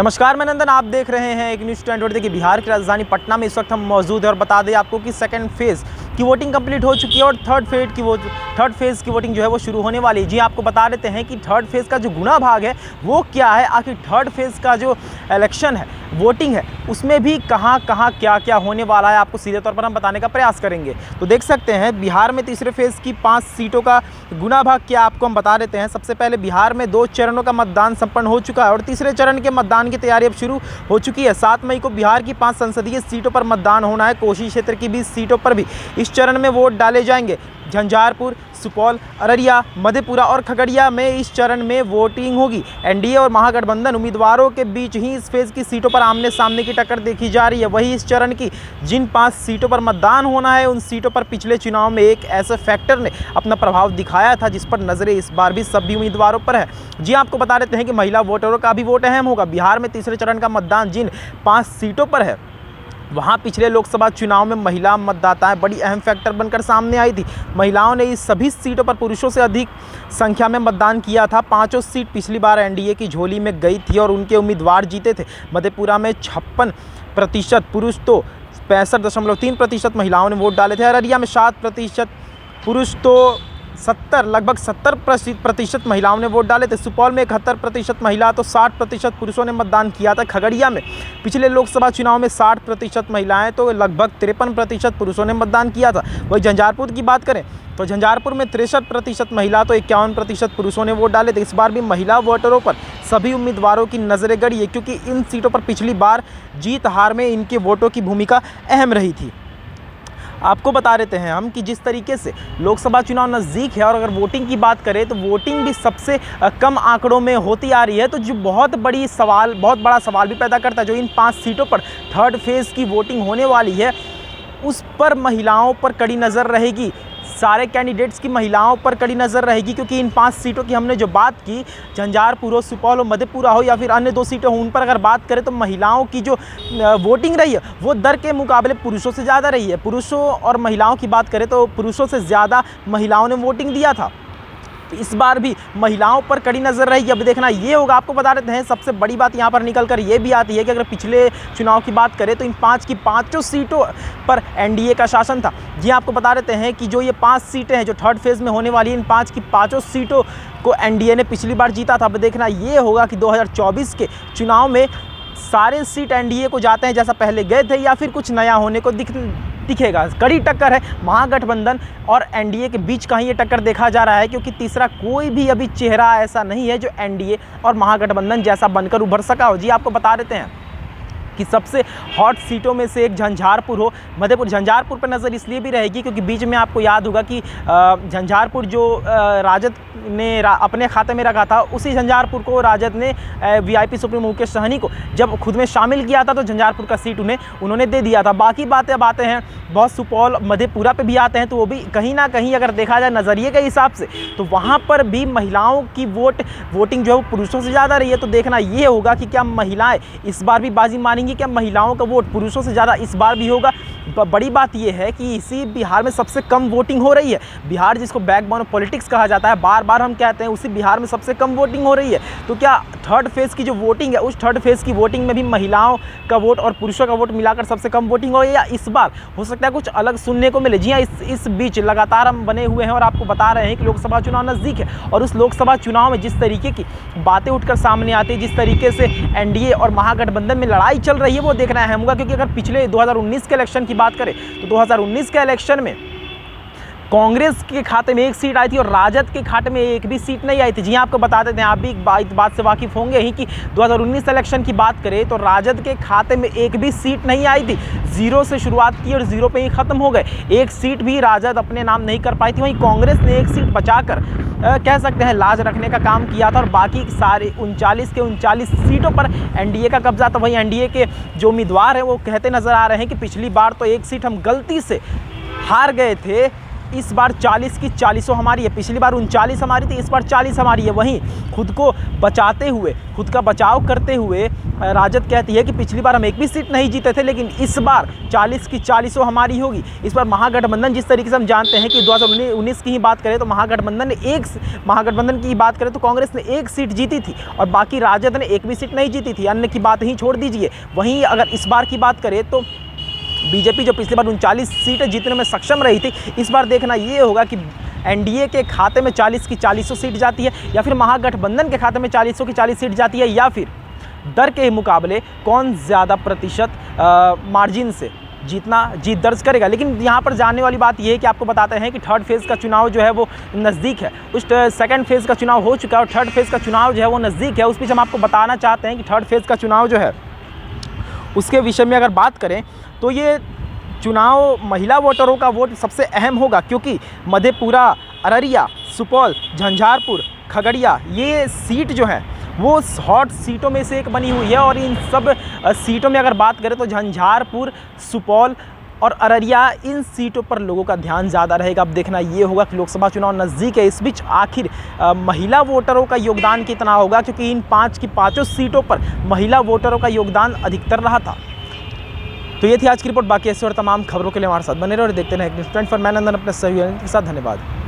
नमस्कार, मैं नंदन। आप देख रहे हैं एक न्यूज़ 24। देखिए, बिहार की राजधानी पटना में इस वक्त हम मौजूद हैं और बता दें आपको कि सेकंड फेज़ की वोटिंग कंप्लीट हो चुकी है और थर्ड फेज़ की वोटिंग जो है वो शुरू होने वाली है। जी, आपको बता देते हैं कि थर्ड फेज़ का जो गुणा भाग है वो क्या है, आखिर थर्ड फेज़ का जो इलेक्शन है, वोटिंग है, उसमें भी कहाँ क्या होने वाला है, आपको सीधे तौर पर हम बताने का प्रयास करेंगे। तो देख सकते हैं बिहार में तीसरे फेज़ की 5 सीटों का गुणा भाग क्या आपको हम बता देते हैं। सबसे पहले बिहार में 2 चरणों का मतदान संपन्न हो चुका है और तीसरे चरण के मतदान की तैयारी अब शुरू हो चुकी है। 7 मई को बिहार की 5 संसदीय सीटों पर मतदान होना है। कोसी क्षेत्र की 20 सीटों पर भी इस चरण में वोट डाले जाएंगे। झंझारपुर, सुपौल, अररिया, मधेपुरा और खगड़िया में इस चरण में वोटिंग होगी। एनडीए और महागठबंधन उम्मीदवारों के बीच ही इस फेज़ की सीटों पर आमने सामने की टक्कर देखी जा रही है। वहीं इस चरण की जिन 5 सीटों पर मतदान होना है, उन सीटों पर पिछले चुनाव में एक ऐसे फैक्टर ने अपना प्रभाव दिखाया था जिस पर नजरें इस बार भी सभी उम्मीदवारों पर है। जी, आपको बता देते हैं कि महिला वोटरों का भी वोट अहम होगा। बिहार में तीसरे चरण का मतदान जिन 5 सीटों पर है, वहाँ पिछले लोकसभा चुनाव में महिला मतदाताएं बड़ी अहम फैक्टर बनकर सामने आई थी। महिलाओं ने इस सभी सीटों पर पुरुषों से अधिक संख्या में मतदान किया था। 5 सीट पिछली बार एनडीए की झोली में गई थी और उनके उम्मीदवार जीते थे। मधेपुरा में 56% पुरुष तो 65.3% महिलाओं ने वोट डाले थे। अररिया में 7% पुरुष तो लगभग 70% महिलाओं ने वोट डाले थे। सुपौल में 71% महिला तो 60% पुरुषों ने मतदान किया था। खगड़िया में पिछले लोकसभा चुनाव में 60% महिलाएं तो लगभग 53% पुरुषों ने मतदान किया था। वही झंझारपुर की बात करें तो झंझारपुर में 63% महिला तो 51% पुरुषों ने वोट डाले थे। इस बार भी महिला वोटरों पर सभी उम्मीदवारों की नज़रें गड़ी है, क्योंकि इन सीटों पर पिछली बार जीत हार में इनके वोटों की भूमिका अहम रही थी। आपको बता देते हैं हम कि जिस तरीके से लोकसभा चुनाव नज़दीक है और अगर वोटिंग की बात करें तो वोटिंग भी सबसे कम आंकड़ों में होती आ रही है, तो जो बहुत बड़ा सवाल भी पैदा करता है। जो इन 5 सीटों पर थर्ड फेज़ की वोटिंग होने वाली है, उस पर महिलाओं पर कड़ी नज़र रहेगी। सारे कैंडिडेट्स की महिलाओं पर कड़ी नज़र रहेगी, क्योंकि इन 5 सीटों की हमने जो बात की, झंझारपुर हो, सुपौल हो, मधेपुरा हो या फिर अन्य 2 सीटें हो, उन पर अगर बात करें तो महिलाओं की जो वोटिंग रही है वो दर के मुकाबले पुरुषों से ज़्यादा रही है। पुरुषों और महिलाओं की बात करें तो पुरुषों से ज़्यादा महिलाओं ने वोटिंग दिया था। इस बार भी महिलाओं पर कड़ी नज़र रहेगी। अब देखना ये होगा। आपको बता देते हैं सबसे बड़ी बात यहाँ पर निकल कर ये भी आती है कि अगर पिछले चुनाव की बात करें तो इन 5 की 5 सीटों पर एनडीए का शासन था। जी, आपको बता देते हैं कि जो ये 5 सीटें हैं जो थर्ड फेज़ में होने वाली हैं, इन 5 की 5 सीटों को एनडीए ने पिछली बार जीता था। अब देखना ये होगा कि 2024 के चुनाव में सारे सीट एनडीए को जाते हैं जैसा पहले गए थे, या फिर कुछ नया होने को दिखेगा। कड़ी टक्कर है महागठबंधन और एनडीए के बीच का ही ये टक्कर देखा जा रहा है, क्योंकि तीसरा कोई भी अभी चेहरा ऐसा नहीं है जो एनडीए और महागठबंधन जैसा बनकर उभर सका हो। जी, आपको बता देते हैं कि सबसे हॉट सीटों में से एक झंझारपुर हो, मधेपुर। झंझारपुर पर नज़र इसलिए भी रहेगी क्योंकि बीच में आपको याद होगा कि झंझारपुर जो राजद ने अपने खाते में रखा था, उसी झंझारपुर को राजद ने वीआईपी सुप्रीमो मुकेश सहनी को जब खुद में शामिल किया था तो झंझारपुर का सीट उन्होंने दे दिया था। बाकी बातें अब आते हैं बहुत सुपौल, मधेपुरा पे भी आते हैं, तो वो भी कहीं ना कहीं अगर देखा जाए नज़रिए के हिसाब से तो वहाँ पर भी महिलाओं की वोटिंग जो है वो पुरुषों से ज़्यादा रही है। तो देखना ये होगा कि क्या महिलाएँ इस बार भी बाजी मारेंगी, क्या महिलाओं का वोट पुरुषों से ज़्यादा इस बार भी होगा। बड़ी बात यह है कि इसी बिहार में सबसे कम वोटिंग हो रही है। बिहार जिसको बैकबोन ऑफ पॉलिटिक्स कहा जाता है, बार बार हम कहते हैं, उसी बिहार में सबसे कम वोटिंग हो रही है। तो क्या थर्ड फेज़ की जो वोटिंग है, उस थर्ड फेज़ की वोटिंग में भी महिलाओं का वोट और पुरुषों का वोट मिलाकर सबसे कम वोटिंग हो रही है, या इस बार हो सकता है कुछ अलग सुनने को मिले। जी हाँ, इस बीच लगातार हम बने हुए हैं और आपको बता रहे हैं कि लोकसभा चुनाव नज़दीक है और उस लोकसभा चुनाव में जिस तरीके की बातें उठकर सामने आती है, जिस तरीके से एनडीए और महागठबंधन में लड़ाई चल रही है, वो देखना अहम होगा। क्योंकि अगर पिछले 2019 के इलेक्शन की बात करें तो 2019 के इलेक्शन में कांग्रेस के खाते में 1 सीट आई थी और राजद के खाते में एक भी सीट नहीं आई थी। जी, आपको बता देते हैं, आप भी इस बात से वाकिफ़ होंगे ही कि 2019 इलेक्शन की बात करें तो राजद के खाते में एक भी सीट नहीं आई थी। 0 से शुरुआत की और 0 पे ही ख़त्म हो गए। एक सीट भी राजद अपने नाम नहीं कर पाई थी। वहीं कांग्रेस ने 1 सीट बचाकर कह सकते हैं लाज रखने का काम किया था और बाकी सारे 39 के 39 सीटों पर एनडीए का कब्जा था। वहीं एनडीए के जो उम्मीदवार हैं वो कहते नज़र आ रहे हैं कि पिछली बार तो 1 सीट हम गलती से हार गए थे, इस बार 40 की 40 हमारी है। पिछली बार 39 हमारी थी, इस बार 40 हमारी है। वहीं खुद को बचाते हुए, खुद का बचाव करते हुए राजद कहती है कि पिछली बार हम एक भी सीट नहीं जीते थे, लेकिन इस बार 40 की 40 हमारी होगी। इस बार महागठबंधन, जिस तरीके से हम जानते हैं कि 2019 की ही बात करें तो महागठबंधन की बात करें तो कांग्रेस ने 1 सीट जीती थी और बाकी राजद ने 1 भी सीट नहीं जीती थी। अन्य की बात ही छोड़ दीजिए। वहीं अगर इस बार की बात करें तो बीजेपी जो पिछली बार 39 सीटें जीतने में सक्षम रही थी, इस बार देखना ये होगा कि एनडीए के खाते में 40 की 40 सीट जाती है या फिर महागठबंधन के खाते में 40 की 40 सीट जाती है, या फिर दर के मुकाबले कौन ज़्यादा प्रतिशत मार्जिन से जीत दर्ज करेगा। लेकिन यहाँ पर जानने वाली बात यह है कि आपको बताते हैं कि थर्ड फेज़ का चुनाव जो है वो नज़दीक है। उस सेकंड फेज़ का चुनाव हो चुका है और थर्ड फेज़ का चुनाव जो है वो नज़दीक है। उस बीच हम आपको बताना चाहते हैं कि थर्ड फेज़ का चुनाव जो है उसके विषय में अगर बात करें तो ये चुनाव महिला वोटरों का वोट सबसे अहम होगा, क्योंकि मधेपुरा, अररिया, सुपौल, झंझारपुर, खगड़िया ये सीट जो है वो हॉट सीटों में से एक बनी हुई है। और इन सब सीटों में अगर बात करें तो झंझारपुर, सुपौल और अररिया, इन सीटों पर लोगों का ध्यान ज़्यादा रहेगा। अब देखना ये होगा कि लोकसभा चुनाव नज़दीक है, इस बीच आखिर महिला वोटरों का योगदान कितना होगा, क्योंकि इन 5 की 5 सीटों पर महिला वोटरों का योगदान अधिकतर रहा था। तो ये थी आज की रिपोर्ट। बाकी ऐसे और तमाम खबरों के लिए हमारे साथ बने रहो और देखते रहें न्यूज़ 24। मैं नंदन अपने सहयोगी के साथ। धन्यवाद।